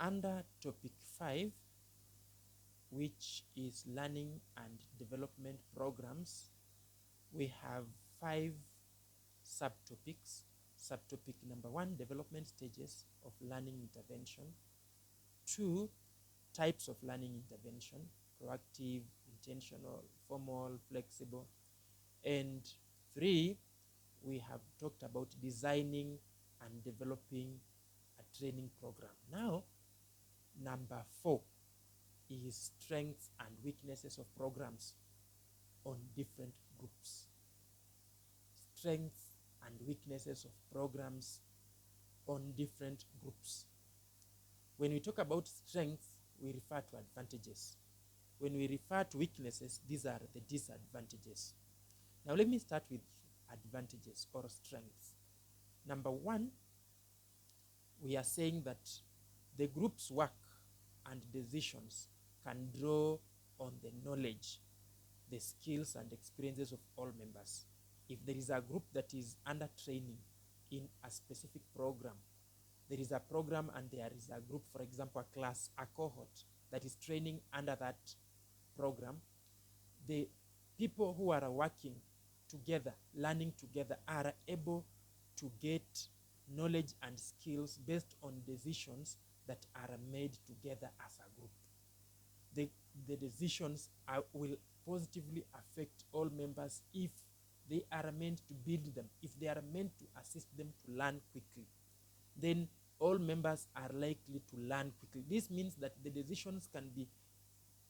under topic 5, which is learning and development programs, we have 5 subtopics. Subtopic number 1, development stages of learning intervention. 2, types of learning intervention, proactive, intentional, formal, flexible. And 3, we have talked about designing and developing a training program. Now, number 4 is strengths and weaknesses of programs on different groups. Strengths and weaknesses of programs on different groups. When we talk about strengths, we refer to advantages. When we refer to weaknesses, these are the disadvantages. Now let me start with advantages or strengths. Number 1, we are saying that the group's work and decisions can draw on the knowledge, the skills and experiences of all members. If there is a group that is under training in a specific program, there is a program and there is a group, for example, a class, a cohort that is training under that program, the people who are working together, learning together, are able to get knowledge and skills based on decisions that are made together as a group. The decisions will positively affect all members if they are meant to build them, if they are meant to assist them to learn quickly. Then all members are likely to learn quickly. This means that the decisions can be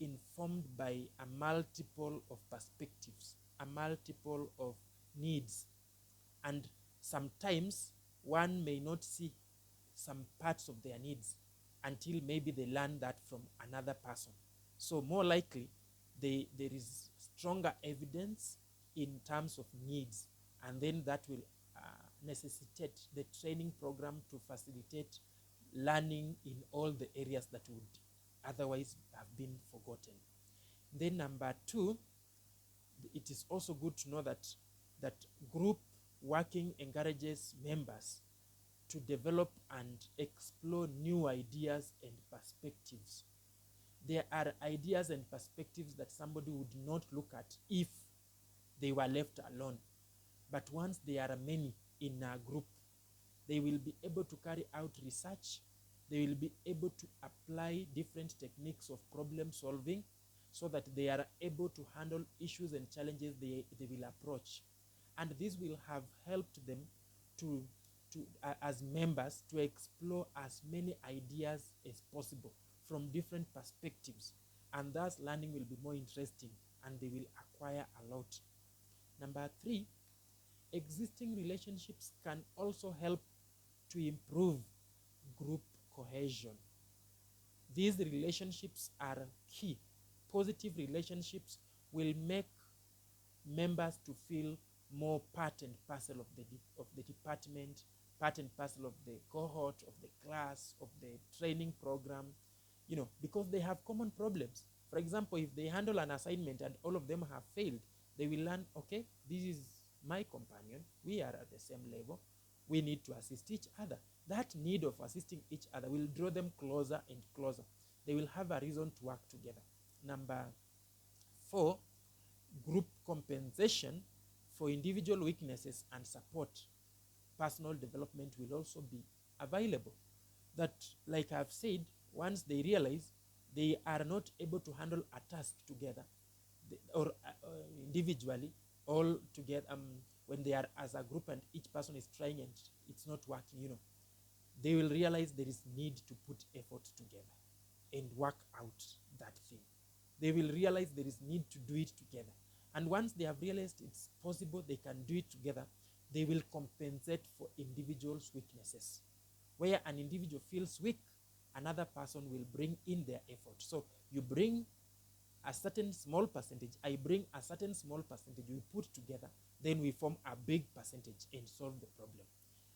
informed by a multiple of perspectives, a multiple of needs. And sometimes one may not see some parts of their needs until maybe they learn that from another person. So more likely, there is stronger evidence in terms of needs, and then that will necessitate the training program to facilitate learning in all the areas that would otherwise have been forgotten. Then number 2, it is also good to know that group working encourages members to develop and explore new ideas and perspectives. There are ideas and perspectives that somebody would not look at if they were left alone. But once there are many in a group, they will be able to carry out research. They will be able to apply different techniques of problem solving so that they are able to handle issues and challenges they will approach. And this will have helped them to as members, to explore as many ideas as possible from different perspectives. And thus learning will be more interesting and they will acquire a lot. Number 3, existing relationships can also help to improve group cohesion. These relationships are key. Positive relationships will make members to feel more part and parcel of the department, part and parcel of the cohort, of the class, of the training program, because they have common problems. For example, if they handle an assignment and all of them have failed, they will learn, okay, this is my companion, we are at the same level, we need to assist each other. That need of assisting each other will draw them closer and closer. They will have a reason to work together. Number 4, group compensation for individual weaknesses and support. Personal development will also be available. That, like I've said, once they realize they are not able to handle a task together or individually, all together, when they are as a group and each person is trying and it's not working, they will realize there is need to put effort together and work out that thing. They will realize there is need to do it together. And once they have realized it's possible, they can do it together, they will compensate for individuals' weaknesses. Where an individual feels weak, another person will bring in their effort. So you bring a certain small percentage, I bring a certain small percentage, we put together, then we form a big percentage and solve the problem.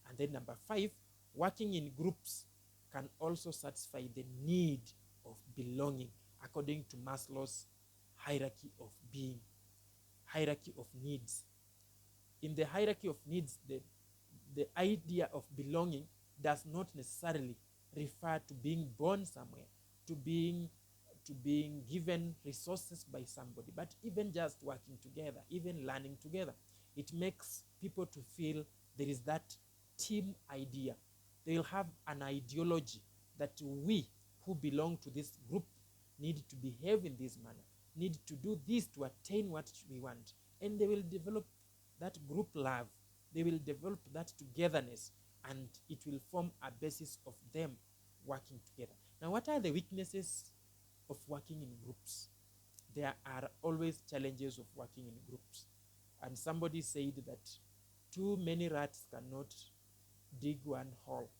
And then number 5, working in groups can also satisfy the need of belonging according to Maslow's hierarchy of being, hierarchy of needs. In the hierarchy of needs, the idea of belonging does not necessarily refer to being born somewhere, to being given resources by somebody, but even just working together, even learning together. It makes people to feel there is that team idea. They will have an ideology that we who belong to this group need to behave in this manner, need to do this to attain what we want. And they will develop that group love. They will develop that togetherness, and it will form a basis of them working together. Now, what are the weaknesses of working in groups? There are always challenges of working in groups. And somebody said that too many rats cannot dig one hole.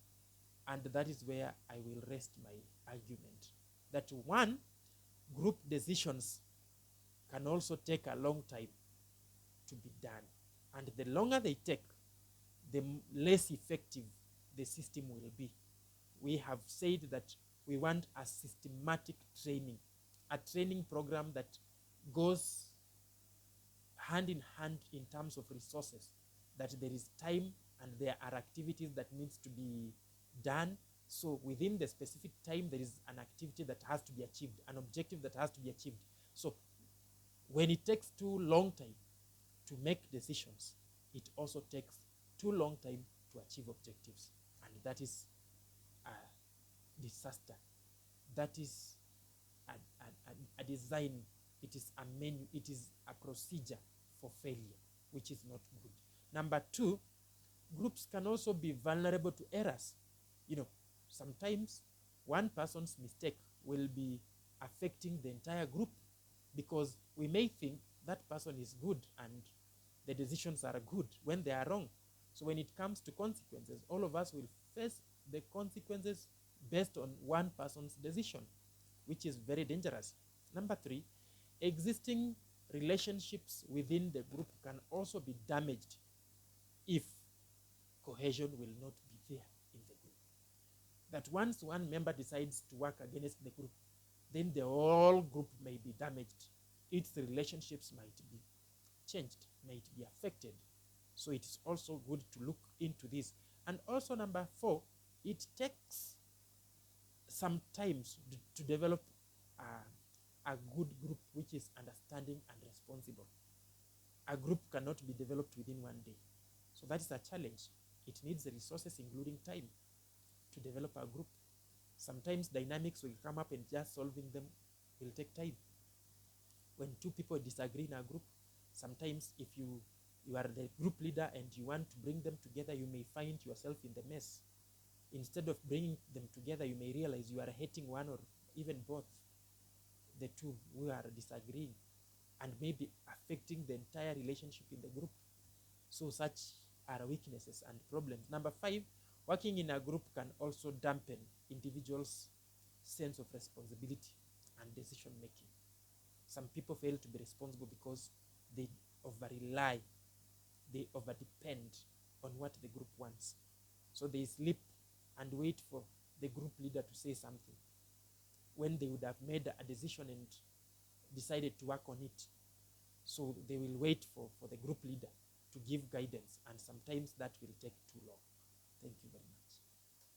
And that is where I will rest my argument. That one, group decisions can also take a long time to be done. And the longer they take, the less effective the system will be. We have said that we want a systematic training, a training program that goes hand in hand in terms of resources, that there is time and there are activities that needs to be done. So within the specific time, there is an activity that has to be achieved, an objective that has to be achieved. So when it takes too long time to make decisions, it also takes too long time to achieve objectives. And that is a disaster. That is a design. It is a menu. It is a procedure for failure, which is not good. Number two, groups can also be vulnerable to errors. Sometimes one person's mistake will be affecting the entire group, because we may think that person is good and the decisions are good when they are wrong. So when it comes to consequences, all of us will face the consequences based on one person's decision, which is very dangerous. Number three, existing relationships within the group can also be damaged if cohesion will not be there in the group. That once one member decides to work against the group, then the whole group may be damaged. Its relationships might be changed, might be affected. So it is also good to look into this. And also number four, it takes some time to develop a good group which is understanding and responsible. A group cannot be developed within one day. So that is a challenge. It needs the resources, including time, to develop a group. Sometimes dynamics will come up and just solving them will take time. When two people disagree in a group, sometimes if you are the group leader and you want to bring them together, you may find yourself in the mess. Instead of bringing them together, you may realize you are hating one or even both, the two who are disagreeing, and maybe affecting the entire relationship in the group. So such are weaknesses and problems. Number five, working in a group can also dampen individuals' sense of responsibility and decision making. Some people fail to be responsible because they over-rely, they over-depend on what the group wants. So they sleep and wait for the group leader to say something, when they would have made a decision and decided to work on it. So they will wait for the group leader to give guidance, and sometimes that will take too long. Thank you very much.